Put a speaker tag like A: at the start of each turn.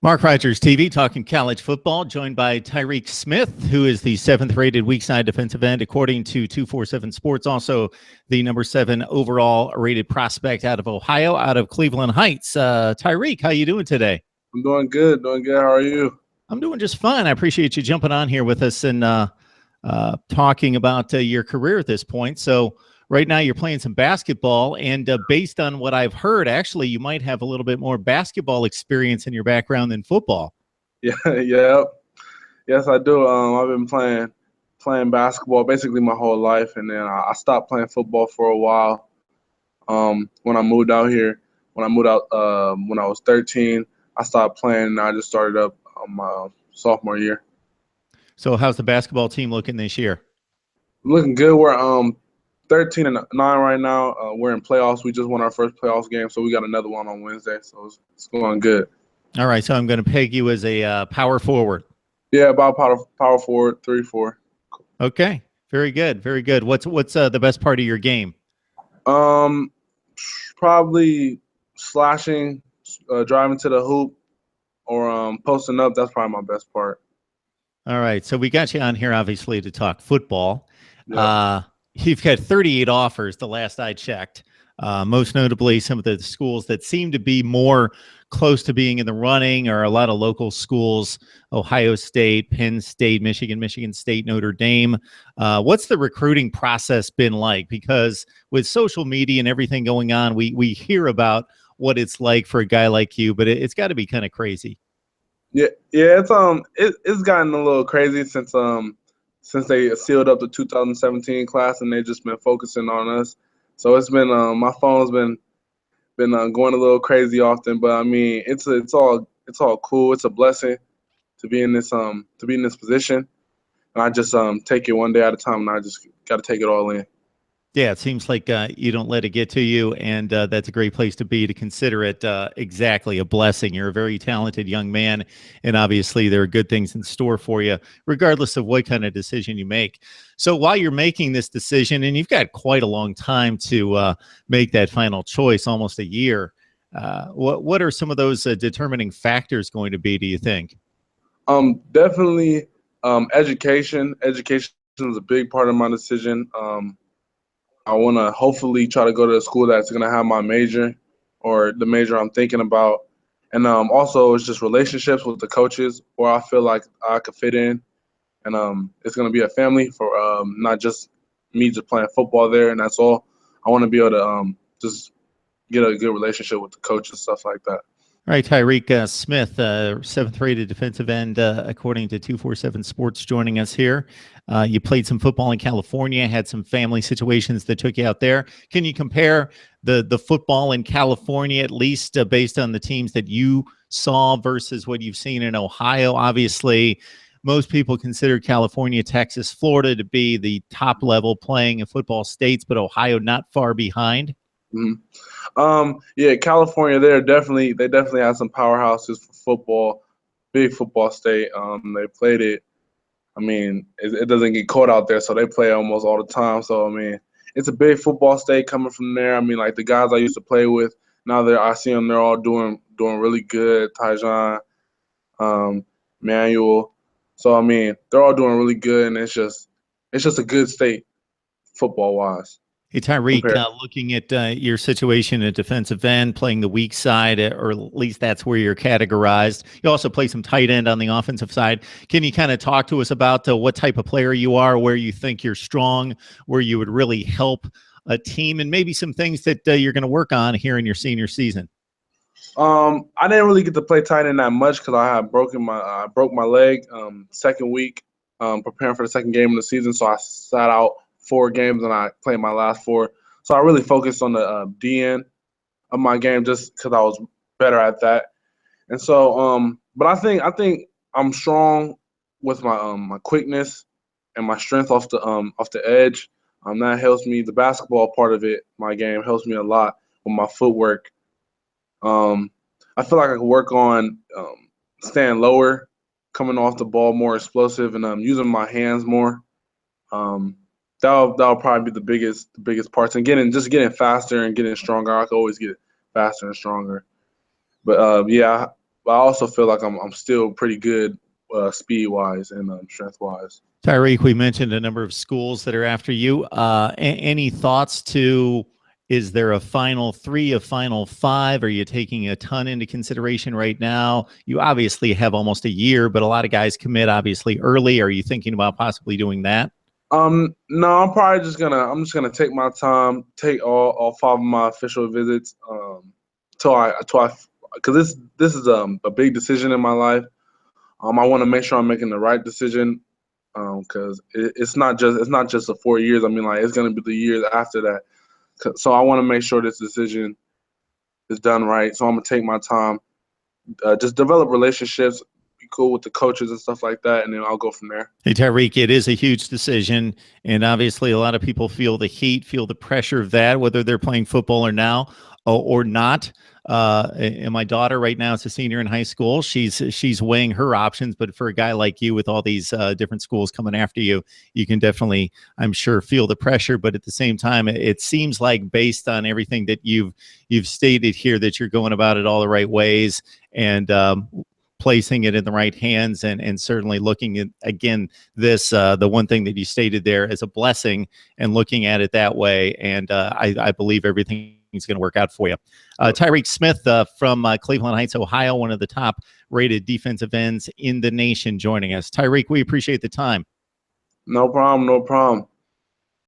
A: Mark Rogers TV talking college football, joined by Tyreke Smith, who is the 7th-rated Weakside defensive end, according to 247 Sports, also the number 7 overall rated prospect out of Ohio, out of Cleveland Heights. Tyreke, how you doing today?
B: I'm doing good. Doing good. How are you?
A: I'm doing just fine. I appreciate you jumping on here with us and talking about your career at this point. So right now you're playing some basketball, and based on what I've heard, actually, you might have a little bit more basketball experience in your background than football.
B: Yeah. Yes, I do. I've been playing basketball basically my whole life, and then I stopped playing football for a while. When I moved out here, when I was 13, I stopped playing, and I just started up my sophomore year.
A: So how's the basketball team looking this year?
B: Looking good. We're 13-9 right now. We're in playoffs. We just won our first playoffs game, so we got another one on Wednesday. So it's going good.
A: All right, so I'm going to peg you as a power forward.
B: Yeah, about power forward, 3-4.
A: Okay, very good, very good. What's the best part of your game?
B: Probably slashing, driving to the hoop, or posting up. That's probably my best part.
A: All right, so we got you on here, obviously, to talk football.
B: Yeah.
A: You've got 38 offers the last I checked, most notably some of the schools that seem to be more close to being in the running are a lot of local schools, Ohio State, Penn State, Michigan State, Notre Dame. What's the recruiting process been like? Because with social media and everything going on, we hear about what it's like for a guy like you, but it's got to be kind of crazy.
B: Yeah, it's gotten a little crazy since they sealed up the 2017 class, and they've just been focusing on us. So it's been my phone's been going a little crazy often, but I mean it's all cool. It's a blessing to be in this position, and I just take it one day at a time, and I just got to take it all in.
A: Yeah, it seems like you don't let it get to you, and that's a great place to be, to consider it exactly a blessing. You're a very talented young man, and obviously there are good things in store for you, regardless of what kind of decision you make. So while you're making this decision, and you've got quite a long time to make that final choice, almost a year, what are some of those determining factors going to be, do you think?
B: Definitely education. Education is a big part of my decision. I want to hopefully try to go to a school that's going to have my major or the major I'm thinking about. And also, it's just relationships with the coaches where I feel like I could fit in. And it's going to be a family for not just me just playing football there, and that's all. I want to be able to just get a good relationship with the coach and stuff like that.
A: All right, Tyreke Smith, 7th-rated defensive end, according to 247 Sports, joining us here. You played some football in California, had some family situations that took you out there. Can you compare the football in California, at least based on the teams that you saw, versus what you've seen in Ohio? Obviously, most people consider California, Texas, Florida to be the top level playing in football states, but Ohio not far behind.
B: Yeah, California, they definitely have some powerhouses for football, big football state. They played it. I mean, it doesn't get cold out there, so they play almost all the time. So I mean, it's a big football state coming from there. I mean, like the guys I used to play with, now I see them, they're all doing really good. Tyjon, Manuel. So I mean, they're all doing really good, and it's just a good state football wise.
A: Hey, Tyreke, looking at your situation at defensive end, playing the weak side, or at least that's where you're categorized. You also play some tight end on the offensive side. Can you kind of talk to us about what type of player you are, where you think you're strong, where you would really help a team, and maybe some things that you're going to work on here in your senior season?
B: I didn't really get to play tight end that much because I broke my leg second week preparing for the second game of the season. So I sat out 4 games and I played my last 4. So I really focused on the D end of my game just because I was better at that. And so, but I think I'm strong with my quickness and my strength off the edge. That helps me. The basketball part of it, my game, helps me a lot with my footwork. I feel like I can work on staying lower, coming off the ball more explosive, and using my hands more. That'll probably be the biggest parts, and getting faster and getting stronger. I can always get faster and stronger. But yeah, but I also feel like I'm still pretty good speed wise and strength wise.
A: Tyreke, we mentioned a number of schools that are after you. Any thoughts to, is there a final three, a final five? Are you taking a ton into consideration right now? You obviously have almost a year, but a lot of guys commit obviously early. Are you thinking about possibly doing that?
B: No, I'm just gonna take my time, take all 5 of my official visits, because this is a big decision in my life. I want to make sure I'm making the right decision, because it's not just the 4 years. I mean, like, it's gonna be the years after that. So I want to make sure this decision is done right. So I'm gonna take my time, just develop relationships, be cool with the coaches and stuff like that, and then I'll go from there.
A: Hey, Tyreke, it is a huge decision. And obviously, a lot of people feel the heat, feel the pressure of that, whether they're playing football or now or not. And my daughter right now is a senior in high school. She's weighing her options. But for a guy like you with all these different schools coming after you, you can definitely, I'm sure, feel the pressure. But at the same time, it seems like based on everything that you've stated here, that you're going about it all the right ways. And placing it in the right hands, and certainly looking at, again, this the one thing that you stated there as a blessing, and looking at it that way. And I believe everything is going to work out for you. Tyreke Smith from Cleveland Heights, Ohio, one of the top rated defensive ends in the nation, joining us. Tyreke, we appreciate the time.
B: No problem.